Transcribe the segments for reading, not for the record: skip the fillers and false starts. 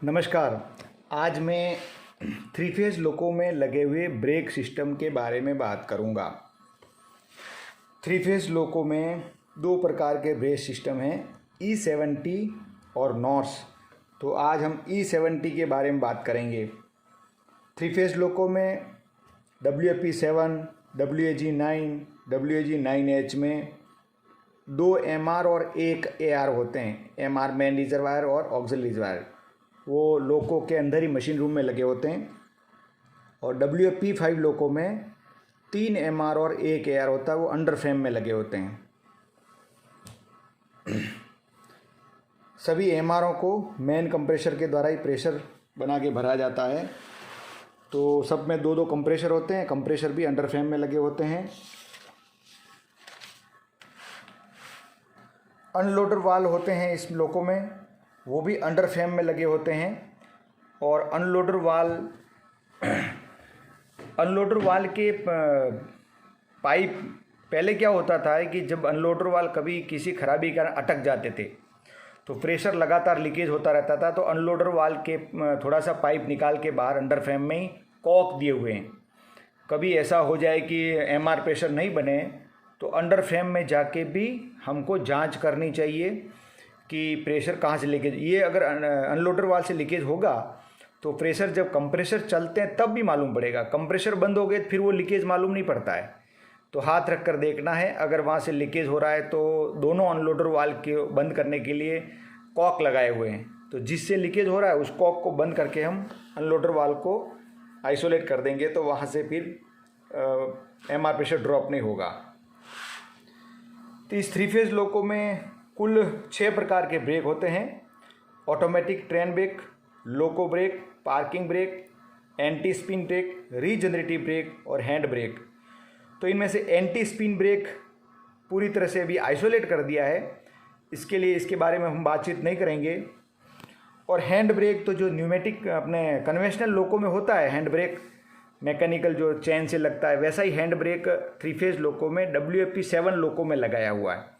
नमस्कार। आज मैं थ्री फेज लोको में लगे हुए ब्रेक सिस्टम के बारे में बात करूंगा। थ्री फेज लोको में दो प्रकार के ब्रेक सिस्टम हैं, E70 और नॉर्स। तो आज हम E70 के बारे में बात करेंगे। थ्री फेज लोको में WFP7, WAG9, WAG9H में दो MR और एक AR होते हैं। MR मेन रिजर्वायर और ऑक्सिलरी रिजर्वायर, वो लोको के अंदर ही मशीन रूम में लगे होते हैं। और WFP5 लोको में 3 MR और एक AR होता है, वो अंडर फ्रेम में लगे होते हैं। सभी MRओं को मेन कंप्रेशर के द्वारा ही प्रेशर बना के भरा जाता है। तो सब में दो दो कंप्रेशर होते हैं, कंप्रेशर भी अंडर फ्रेम में लगे होते हैं। अनलोडर वाल्व होते हैं इस लोको में, वो भी अंडर फ्रेम में लगे होते हैं। और अनलोडर वाल्व के पाइप पहले क्या होता था कि जब अनलोडर वाल्व कभी किसी खराबी कारण अटक जाते थे तो प्रेशर लगातार लीकेज होता रहता था। तो अनलोडर वाल्व के थोड़ा सा पाइप निकाल के बाहर अंडर फ्रेम में ही कॉक दिए हुए हैं। कभी ऐसा हो जाए कि MR प्रेशर नहीं बने तो अंडर फ्रेम में जाके भी हमको जांच करनी चाहिए कि प्रेशर कहाँ से लीकेज। ये अगर अनलोडर वाल्व से लीकेज होगा तो प्रेशर जब कंप्रेसर चलते हैं तब भी मालूम पड़ेगा। कंप्रेसर बंद हो गए फिर वो लीकेज मालूम नहीं पड़ता है। तो हाथ रख कर देखना है, अगर वहाँ से लीकेज हो रहा है तो दोनों अनलोडर वाल्व के बंद करने के लिए कॉक लगाए हुए हैं। तो जिससे लीकेज हो रहा है उस कॉक को बंद करके हम अनलोडर वाल्व को आइसोलेट कर देंगे, तो वहाँ से फिर MR प्रेशर ड्रॉप नहीं होगा। तो इस थ्री फेज लोको में कुल 6 प्रकार के ब्रेक होते हैं। Automatic train brake, loco brake, parking brake, anti spin brake, regenerative brake और हैंड ब्रेक। तो इनमें से एंटी स्पिन ब्रेक पूरी तरह से अभी आइसोलेट कर दिया है, इसके लिए इसके बारे में हम बातचीत नहीं करेंगे। और हैंड ब्रेक तो जो न्यूमेटिक अपने कन्वेंशनल लोको में होता है, हैंड ब्रेक मैकेनिकल जो चैन से लगता है, वैसा ही हैंड ब्रेक थ्री फेज लोको में WFP7 लोको में लगाया हुआ है।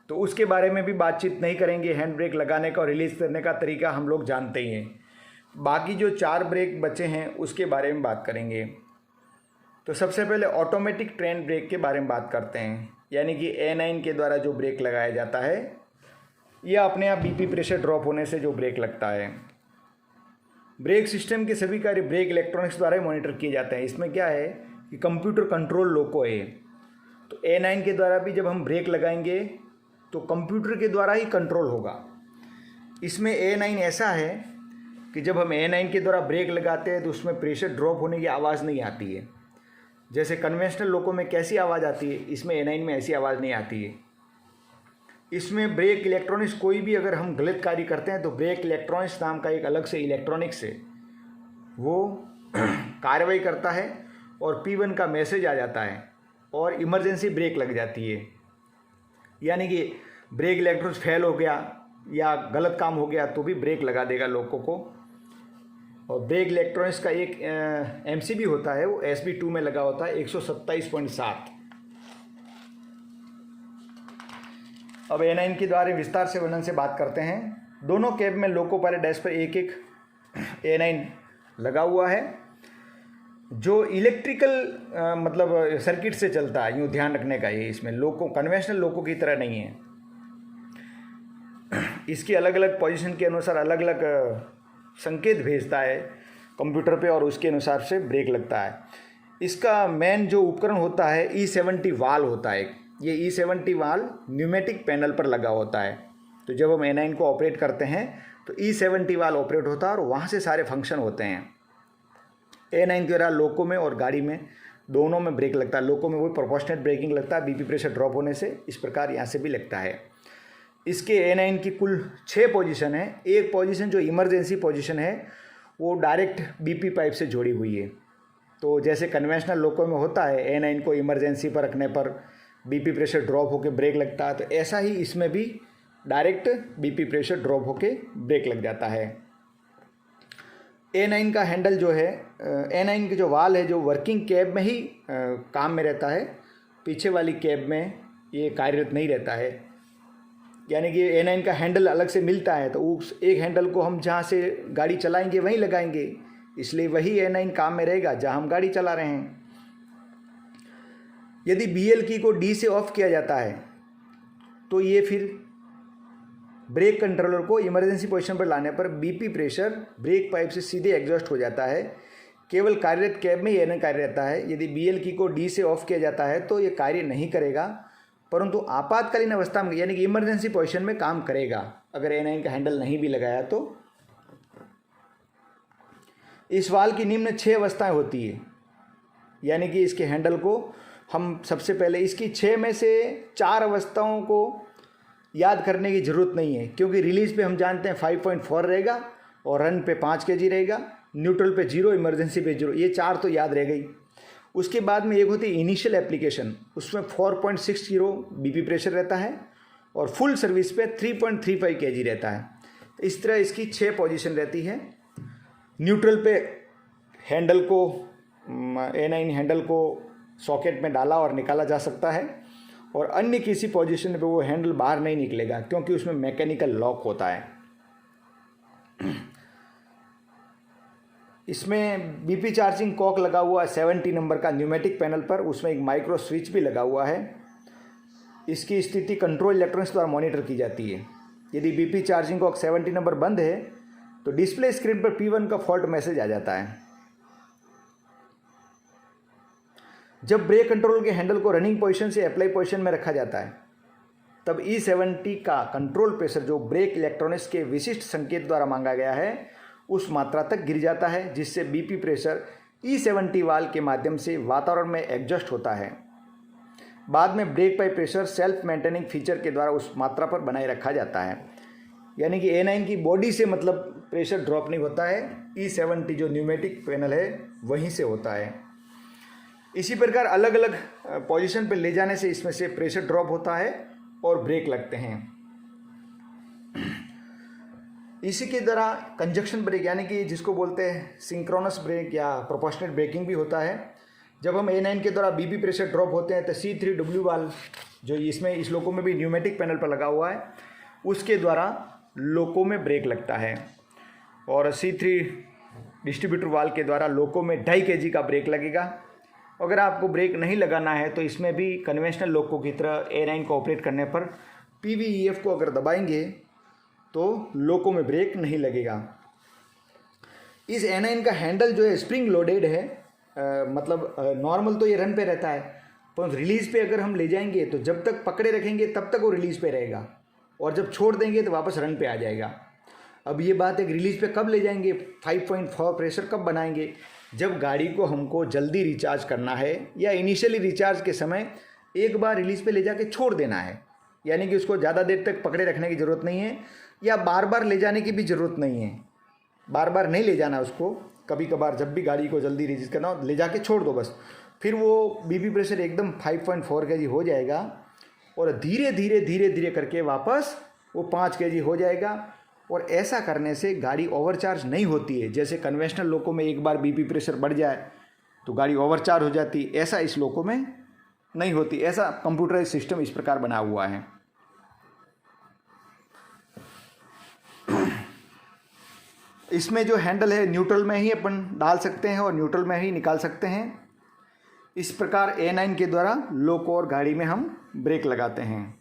तो उसके बारे में भी बातचीत नहीं करेंगे। हैंड ब्रेक लगाने का और रिलीज़ करने का तरीका हम लोग जानते ही हैं। बाकी जो 4 ब्रेक बचे हैं उसके बारे में बात करेंगे। तो सबसे पहले ऑटोमेटिक ट्रेन ब्रेक के बारे में बात करते हैं, यानी कि A9 के द्वारा जो ब्रेक लगाया जाता है, यह अपने आप BP प्रेशर ड्रॉप होने से जो ब्रेक लगता है। ब्रेक सिस्टम के सभी कार्य ब्रेक इलेक्ट्रॉनिक्स द्वारा ही मॉनिटर किए जाते हैं। इसमें क्या है कि कंप्यूटर कंट्रोल लोको है। तो A9 के द्वारा भी जब हम ब्रेक लगाएंगे तो कंप्यूटर के द्वारा ही कंट्रोल होगा। इसमें A9 ऐसा है कि जब हम A9 के द्वारा ब्रेक लगाते हैं तो उसमें प्रेशर ड्रॉप होने की आवाज़ नहीं आती है। जैसे कन्वेंशनल लोको में कैसी आवाज़ आती है, इसमें A9 में ऐसी आवाज़ नहीं आती है। इसमें ब्रेक इलेक्ट्रॉनिक्स कोई भी अगर हम गलत कार्य करते हैं तो ब्रेक इलेक्ट्रॉनिक्स नाम का एक अलग से इलेक्ट्रॉनिक्स है, वो कार्रवाई करता है और P1 का मैसेज आ जाता है और इमरजेंसी ब्रेक लग जाती है। यानी कि ब्रेक इलेक्ट्रॉनिक्स फेल हो गया या गलत काम हो गया तो भी ब्रेक लगा देगा लोको को। और ब्रेक इलेक्ट्रॉनिक्स का एक MCB होता है, वो SB2 में लगा होता है 127.7। अब A9 के द्वारा विस्तार से वर्णन से बात करते हैं। दोनों कैब में लोको पायलट डैश पर एक एक A9 लगा हुआ है जो इलेक्ट्रिकल मतलब सर्किट से चलता है। यूँ ध्यान रखने का ये, इसमें लोको कन्वेंशनल लोको की तरह नहीं है। इसकी अलग अलग पोजीशन के अनुसार अलग अलग संकेत भेजता है कंप्यूटर पे और उसके अनुसार से ब्रेक लगता है। इसका मेन जो उपकरण होता है E70 वाल्व होता है। ये E70 वाल्व न्यूमेटिक पैनल पर लगा होता है। तो जब हम A9 को ऑपरेट करते हैं तो E70 वाल्व ऑपरेट होता है और वहाँ से सारे फंक्शन होते हैं। A9 के द्वारा लोको में और गाड़ी में दोनों में ब्रेक लगता है। लोको में वही प्रोपोर्शनेट ब्रेकिंग लगता है BP प्रेशर ड्रॉप होने से, इस प्रकार यहाँ से भी लगता है। इसके A9 की कुल 6 पोजीशन है। एक पोजीशन जो इमरजेंसी पोजीशन है वो डायरेक्ट BP पाइप से जोड़ी हुई है। तो जैसे कन्वेंशनल लोको में होता है A9 को इमरजेंसी पर रखने पर BP प्रेशर ड्रॉप होकर ब्रेक लगता है, तो ऐसा ही इसमें भी डायरेक्ट BP प्रेशर ड्रॉप होकर ब्रेक लग जाता है। A9 का हैंडल जो है, A9 की जो वाल है जो वर्किंग कैब में ही काम में रहता है, पीछे वाली कैब में ये कार्यरत नहीं रहता है। यानी कि A9 का हैंडल अलग से मिलता है, तो उस एक हैंडल को हम जहाँ से गाड़ी चलाएंगे वहीं लगाएंगे, इसलिए वही A9 काम में रहेगा जहाँ हम गाड़ी चला रहे हैं। यदि BL की को D से ऑफ किया जाता है तो ये फिर ब्रेक कंट्रोलर को इमरजेंसी पोजीशन पर लाने पर BP प्रेशर ब्रेक पाइप से सीधे एग्जॉस्ट हो जाता है। केवल कार्यरत कैब में यह कार्य रहता है। यदि BL की को D से ऑफ किया जाता है तो ये कार्य नहीं करेगा, परंतु आपातकालीन अवस्था में यानी कि इमरजेंसी पोजीशन में काम करेगा अगर A9 का हैंडल नहीं भी लगाया तो। इस वाल्व की निम्न 6 अवस्थाएं होती है, यानी कि इसके हैंडल को हम सबसे पहले इसकी 6 में से 4 अवस्थाओं को याद करने की ज़रूरत नहीं है, क्योंकि रिलीज पे हम जानते हैं 5.4 रहेगा और रन पे 5 kg रहेगा, न्यूट्रल पे 0, इमरजेंसी पे 0, ये 4 तो याद रह गई। उसके बाद में एक होती है इनिशियल एप्लीकेशन, उसमें 4.60 BP प्रेशर रहता है और फुल सर्विस पे 3.35 kg रहता है। इस तरह इसकी 6 पोजीशन रहती है। न्यूट्रल पे हैंडल को A9 हैंडल को सॉकेट में डाला और निकाला जा सकता है, और अन्य किसी पोजीशन पे वो हैंडल बाहर नहीं निकलेगा क्योंकि उसमें मैकेनिकल लॉक होता है। इसमें BP चार्जिंग कॉक लगा हुआ है 70 नंबर का न्यूमेटिक पैनल पर, उसमें एक माइक्रो स्विच भी लगा हुआ है। इसकी स्थिति कंट्रोल इलेक्ट्रॉनिक्स द्वारा मॉनिटर की जाती है। यदि BP चार्जिंग कॉक 70 नंबर बंद है तो डिस्प्ले स्क्रीन पर P1 का फॉल्ट मैसेज आ जाता है। जब ब्रेक कंट्रोल के हैंडल को रनिंग पोजीशन से अप्लाई पोजीशन में रखा जाता है तब E70 का कंट्रोल प्रेशर जो ब्रेक इलेक्ट्रॉनिक्स के विशिष्ट संकेत द्वारा मांगा गया है उस मात्रा तक गिर जाता है, जिससे BP प्रेशर E70 वाल्व के माध्यम से वातावरण में एडजस्ट होता है। बाद में break pipe pressure self maintaining feature के द्वारा उस मात्रा पर बनाए रखा जाता है, यानी कि A9 की बॉडी से मतलब प्रेशर ड्रॉप नहीं होता है, E70 जो न्यूमेटिक पैनल है वहीं से होता है। इसी प्रकार अलग अलग पोजीशन पर ले जाने से इसमें से प्रेशर ड्रॉप होता है और ब्रेक लगते हैं। इसी के द्वारा कंजक्शन ब्रेक यानी कि जिसको बोलते हैं सिंक्रोनस ब्रेक या प्रोपोर्शनल ब्रेकिंग भी होता है। जब हम A9 के द्वारा BP प्रेशर ड्रॉप होते हैं तो C3W वाल्व जो इसमें इस लोको में भी न्यूमेटिक पैनल पर लगा हुआ है उसके द्वारा लोको में ब्रेक लगता है, और C3 डिस्ट्रीब्यूटर वाल्व के द्वारा लोको में 2.5 kg का ब्रेक लगेगा। अगर आपको ब्रेक नहीं लगाना है तो इसमें भी कन्वेंशनल लोको की तरह A9 को ऑपरेट करने पर PVEF को अगर दबाएंगे तो लोको में ब्रेक नहीं लगेगा। इस A9 का हैंडल जो है स्प्रिंग लोडेड है, मतलब नॉर्मल तो ये रन पे रहता है, पर रिलीज़ पे अगर हम ले जाएंगे तो जब तक पकड़े रखेंगे तब तक वो रिलीज़ पे रहेगा, और जब छोड़ देंगे तो वापस रन पे आ जाएगा। अब ये बात है कि रिलीज़ पे कब ले जाएंगे, 5.4 प्रेशर कब बनाएंगे, जब गाड़ी को हमको जल्दी रिचार्ज करना है या इनिशियली रिचार्ज के समय एक बार रिलीज़ पे ले जाके छोड़ देना है, यानी कि उसको ज़्यादा देर तक पकड़े रखने की ज़रूरत नहीं है या बार बार ले जाने की भी ज़रूरत नहीं है। बार बार नहीं ले जाना उसको, कभी कभार जब भी गाड़ी को जल्दी रिलीज करना हो ले जाके छोड़ दो बस। फिर वो BP प्रेशर एकदम 5.4 kg हो जाएगा और धीरे धीरे धीरे धीरे करके वापस वो 5 kg हो जाएगा, और ऐसा करने से गाड़ी ओवरचार्ज नहीं होती है। जैसे कन्वेंशनल लोको में एक बार BP प्रेशर बढ़ जाए तो गाड़ी ओवरचार्ज हो जाती, ऐसा इस लोको में नहीं होती। ऐसा कंप्यूटराइज सिस्टम इस प्रकार बना हुआ है। इसमें जो हैंडल है न्यूट्रल में ही अपन डाल सकते हैं और न्यूट्रल में ही निकाल सकते हैं। इस प्रकार A9 के द्वारा लोको और गाड़ी में हम ब्रेक लगाते हैं।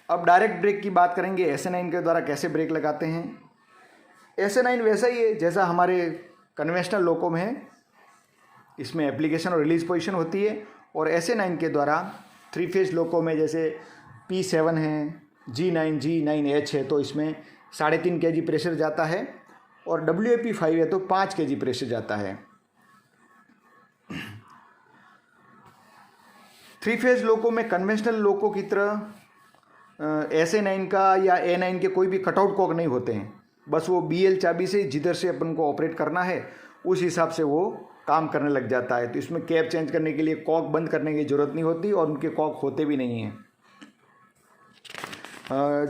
अब डायरेक्ट ब्रेक की बात करेंगे, SA9 के द्वारा कैसे ब्रेक लगाते हैं। SA9 वैसा ही है जैसा हमारे कन्वेंशनल लोको में है, इसमें एप्लीकेशन और रिलीज पोजीशन होती है, और SA9 के द्वारा 3 फेज लोको में जैसे P7 है, G9, G9H है तो इसमें 3.5 kg प्रेशर जाता है, और WAP5 है तो 5 kg प्रेशर जाता है। 3 फेज लोको में कन्वेंशनल लोको की तरह SA9 का या A9 के कोई भी कटआउट कॉक नहीं होते हैं, बस वो BL चाबी से जिधर से अपन को ऑपरेट करना है उस हिसाब से वो काम करने लग जाता है। तो इसमें कैप चेंज करने के लिए कॉक बंद करने की ज़रूरत नहीं होती और उनके कॉक होते भी नहीं हैं।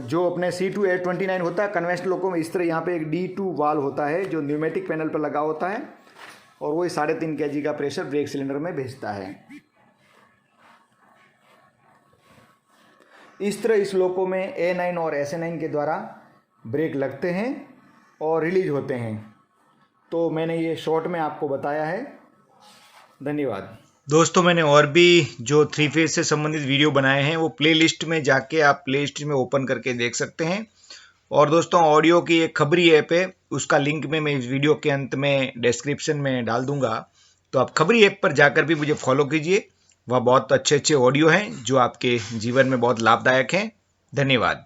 जो अपने C2H29 होता है कन्वेंशनल लोको में, इस तरह यहाँ पे एक D2 वाल्व होता है जो न्यूमेटिक पैनल पर लगा होता है, और वो 3.5 kg का प्रेशर ब्रेक सिलेंडर में भेजता है। इस तरह इस लोको में A9 और SA9 के द्वारा ब्रेक लगते हैं और रिलीज होते हैं। तो मैंने ये शॉर्ट में आपको बताया है। धन्यवाद दोस्तों, मैंने और भी जो 3 फेज से संबंधित वीडियो बनाए हैं वो प्लेलिस्ट में जाके आप प्लेलिस्ट में ओपन करके देख सकते हैं। और दोस्तों, ऑडियो की एक खबरी ऐप है, उसका लिंक मैं इस वीडियो के अंत में डिस्क्रिप्शन में डाल दूंगा। तो आप खबरी ऐप पर जाकर भी मुझे फॉलो कीजिए। वह बहुत अच्छे अच्छे ऑडियो हैं जो आपके जीवन में बहुत लाभदायक हैं। धन्यवाद।